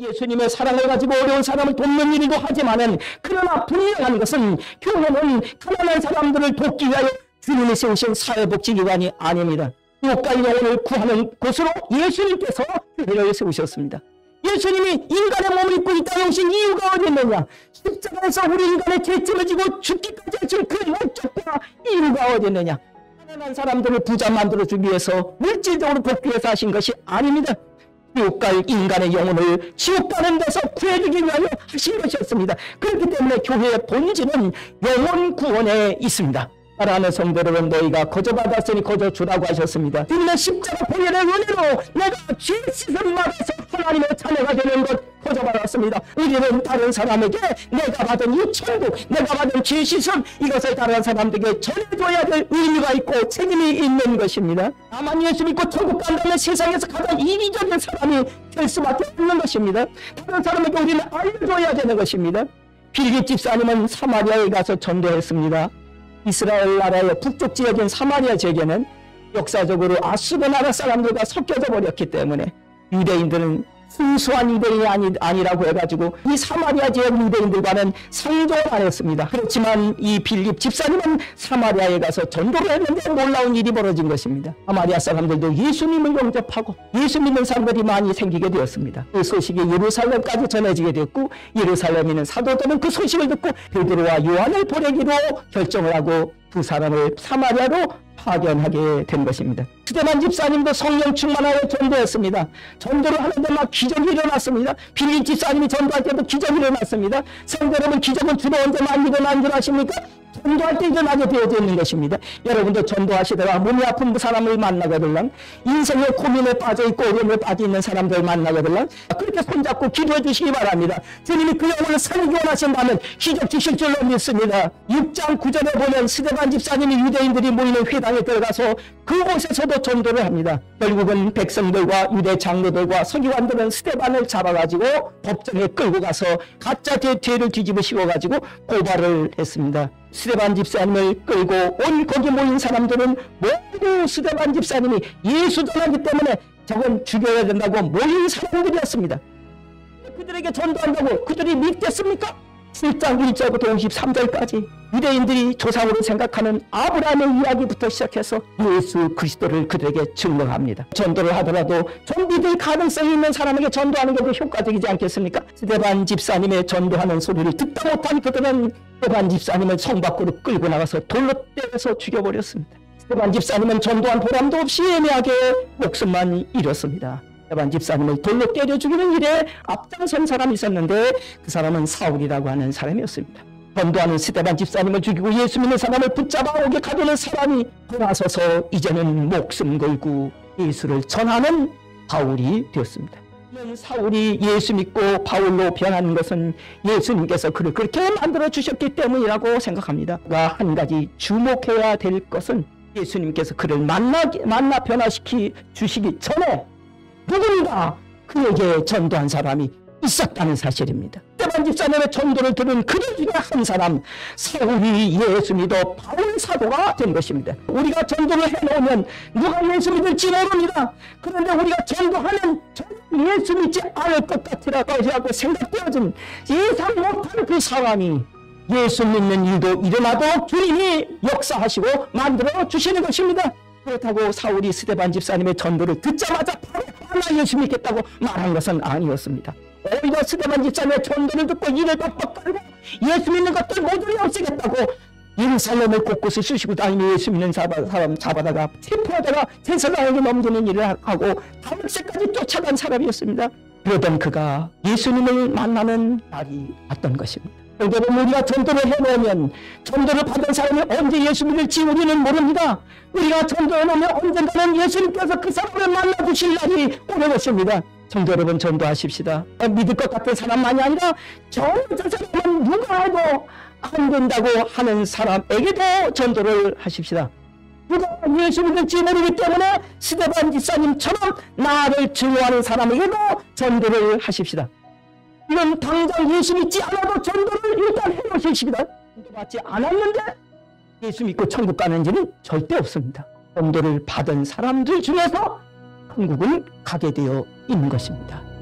예수님의 사랑을 가지고 어려운 사람을 돕는 일도 하지만은, 그러나 분명한 것은 교회는 가난한 사람들을 돕기 위하여 주님이 세우신 사회복지기관이 아닙니다. 이웃과 영혼을 구하는 곳으로 예수님께서 교회를 세우셨습니다. 예수님이 인간의 몸을 입고 이 땅에 오신 이유가 어디 있느냐? 십자가에서 우리 인간의 죄짐을 지고 죽기까지 하신 그 목적과 이유가 어디 있느냐? 가난한 사람들을 부자 만들어주기 위해서, 물질적으로 돕기 위해서 하신 것이 아닙니다. 지옥 갈 인간의 영혼을 지옥 가는 데서 구해주기 위하여 하신 것이었습니다. 그렇기 때문에 교회의 본질은 영혼 구원에 있습니다. 사랑하는 성도 여러분, 너희가 거저 받았으니 거저 주라고 하셨습니다. 주님의 십자가 보혈의 은혜로 내가 죄 씻음 받아서 하나님의 자녀가 되는 것 거저 받았습니다. 우리는 다른 사람에게 내가 받은 이 천국, 내가 받은 죄 씻음, 이것을 다른 사람들에게 전해줘야 될 의미가 있고 책임이 있는 것입니다. 다만 예수 믿고 천국 간다면 세상에서 가장 이기적인 사람이 될 수밖에 없는 것입니다. 다른 사람에게 우리는 알려줘야 되는 것입니다. 빌립 집사님은 사마리아에 가서 전도했습니다. 이스라엘 나라의 북쪽 지역인 사마리아 지역에는 역사적으로 아수르 나라 사람들과 섞여져 버렸기 때문에 유대인들은 순수한 유대인이 아니라고 해가지고 이 사마리아 지역 유대인들과는 상종을 안 했습니다. 그렇지만 이 빌립 집사님은 사마리아에 가서 전도를 했는데 놀라운 일이 벌어진 것입니다. 사마리아 사람들도 예수님을 영접하고 예수 믿는 사람들이 많이 생기게 되었습니다. 그 소식이 예루살렘까지 전해지게 되었고, 예루살렘에 있는 사도들은 그 소식을 듣고 베드로와 요한을 보내기로 결정을 하고 두 사람을 사마리아로 파견하게 된 것입니다. 스데반 집사님도 성령 충만하여 전도했습니다. 전도를 하는데 막 기적이 일어났습니다. 빌립 집사님이 전도할 때도 기적이 일어났습니다. 성도 여러분, 기적은 주로 언제만 일어나는 줄 아십니까? 전도할 때 일어나게 되어져 있는 것입니다. 여러분도 전도하시다가 몸이 아픈 사람을 만나게 되면, 인생의 고민에 빠져있고 어려움에 빠져있는 사람들 만나게 되면 그렇게 손잡고 기도해 주시기 바랍니다. 주님이 그 영혼을 살리기 원하신다면 기적 주실 줄로 믿습니다. 6장 9절에 보면 스데반 집사님이 유대인들이 모이는 회당에 들어가서 그곳에서도 전도를 합니다. 결국은 백성들과 유대 장로들과 서기관들은 스데반을 잡아가지고 법정에 끌고 가서 가짜 죄를 뒤집어 씌워가지고 고발을 했습니다. 스데반 집사님을 끌고 온 거기 모인 사람들은 모두 스데반 집사님이 예수 전하기 때문에 저건 죽여야 된다고 모인 사람들이었습니다. 그들에게 전도한다고 그들이 믿겠습니까? 7장 1절부터 53절까지 유대인들이 조상으로 생각하는 아브라함의 이야기부터 시작해서 예수 그리스도를 그들에게 증거합니다. 전도를 하더라도 좀 믿을 가능성이 있는 사람에게 전도하는 게 더 효과적이지 않겠습니까? 스데반 집사님의 전도하는 소리를 듣다 못한 그들은 스데반 집사님을 성 밖으로 끌고 나가서 돌로 때려서 죽여버렸습니다. 스데반 집사님은 전도한 보람도 없이 애매하게 목숨만 잃었습니다. 스데반 집사님을 돌로 때려 죽이는 일에 앞장선 사람이 있었는데 그 사람은 사울이라고 하는 사람이었습니다. 전도하는 스데반 집사님을 죽이고 예수 믿는 사람을 붙잡아 오게 가두는 사람이 돌아서서 이제는 목숨 걸고 예수를 전하는 바울이 되었습니다. 사울이 예수 믿고 바울로 변하는 것은 예수님께서 그를 그렇게 만들어 주셨기 때문이라고 생각합니다. 한 가지 주목해야 될 것은 예수님께서 그를 만나 변화시키 주시기 전에 누군가 그에게 전도한 사람이 있었다는 사실입니다. 스데반 집사님의 전도를 들은 그들 중에 한 사람, 사울이 예수 믿어 바울 사도가 된 것입니다. 우리가 전도를 해놓으면 누가 예수 믿을지 모릅니다. 그런데 우리가 전도하면 예수 믿지 않을 것 같으라고 생각되어진 예상 못할 그 사람이 예수 믿는 일도 일어나도록 주님이 역사하시고 만들어 주시는 것입니다. 그렇다고 사울이 스데반 집사님의 전도를 듣자마자 바로 하나 예수 믿겠다고 말한 것은 아니었습니다. 오히려 스데반 집사님의 전도를 듣고 이를 빡빡 깔고 예수 믿는 것들 모두 없애겠다고 예루살렘을 곳곳에 쑤시고 다니며 예수 믿는 사람 잡아다가 체포하다가 제사장에게 넘기는 일을 하고 다윗까지 쫓아간 사람이었습니다. 그러던 그가 예수님을 만나는 날이 왔던 것입니다. 여러분, 우리가 전도를 해놓으면 전도를 받은 사람이 언제 예수 믿을지 우리는 모릅니다. 우리가 전도해놓으면 언젠가는 예수님께서 그 사람을 만나주실 날이 오는 것입니다. 성도 여러분, 전도하십시다. 믿을 것 같은 사람만이 아니라 저 사람은 누가 해도 안 된다고 하는 사람에게도 전도를 하십시다. 누가 예수 믿을지 모르기 때문에 스데반 집사님처럼 나를 증오하는 사람에게도 전도를 하십시다. 이건 당장 예수 믿지 않아도 전도를 일단 해놓으십시다. 받지 않았는데 예수 믿고 천국 가는 지는 절대 없습니다. 전도를 받은 사람들 중에서 천국을 가게 되어 있는 것입니다.